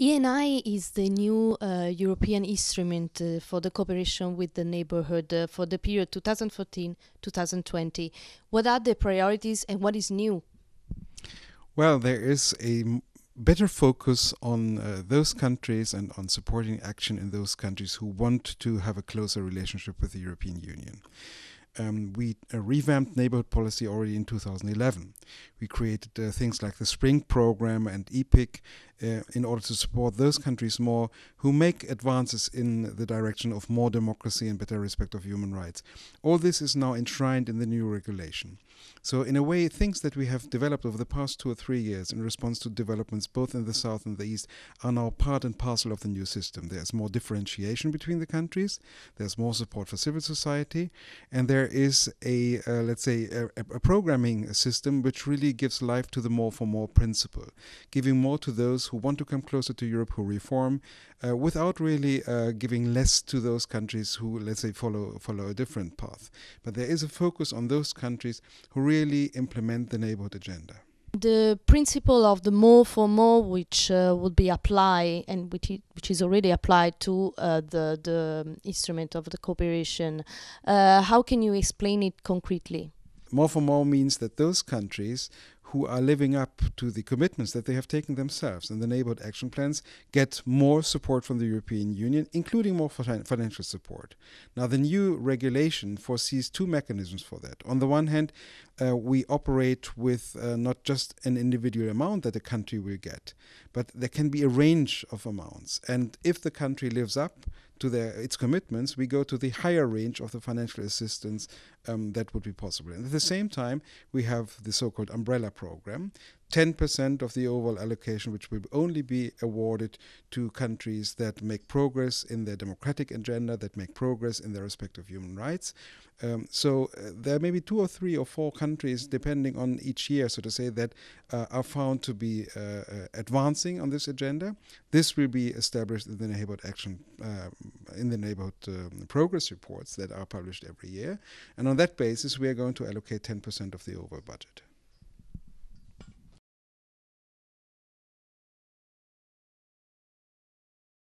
ENI is the new European instrument for the cooperation with the neighborhood for the period 2014-2020. What are the priorities and what is new? Well, there is a better focus on those countries and on supporting action in those countries who want to have a closer relationship with the European Union. We revamped neighborhood policy already in 2011. We created things like the Spring Program and EPIC in order to support those countries more who make advances in the direction of more democracy and better respect of human rights. All this is now enshrined in the new regulation. So in a way, things that we have developed over the past 2 or 3 years in response to developments both in the south and the east are now part and parcel of the new system. There's more differentiation between the countries, there's more support for civil society, and there is a programming system which really gives life to the more for more principle, giving more to those who want to come closer to Europe, who reform, without really giving less to those countries who, let's say, follow a different path. But there is a focus on those countries who really implement the neighborhood agenda. The principle of the more for more, which would be applied and which is already applied to the instrument of the cooperation, how can you explain it concretely? More for more means that those countries who are living up to the commitments that they have taken themselves in the neighborhood action plans get more support from the European Union, including more financial support. Now, the new regulation foresees two mechanisms for that. On the one hand, we operate with not just an individual amount that a country will get, but there can be a range of amounts. And if the country lives up to its commitments, we go to the higher range of the financial assistance that would be possible. And at the same time, we have the so-called umbrella program, 10% of the overall allocation, which will only be awarded to countries that make progress in their democratic agenda, that make progress in their respect of human rights. So there may be 2 or 3 or 4 countries, depending on each year, so to say, that are found to be advancing on this agenda. This will be established in the neighborhood action, in the neighborhood progress reports that are published every year. And on that basis, we are going to allocate 10% of the overall budget.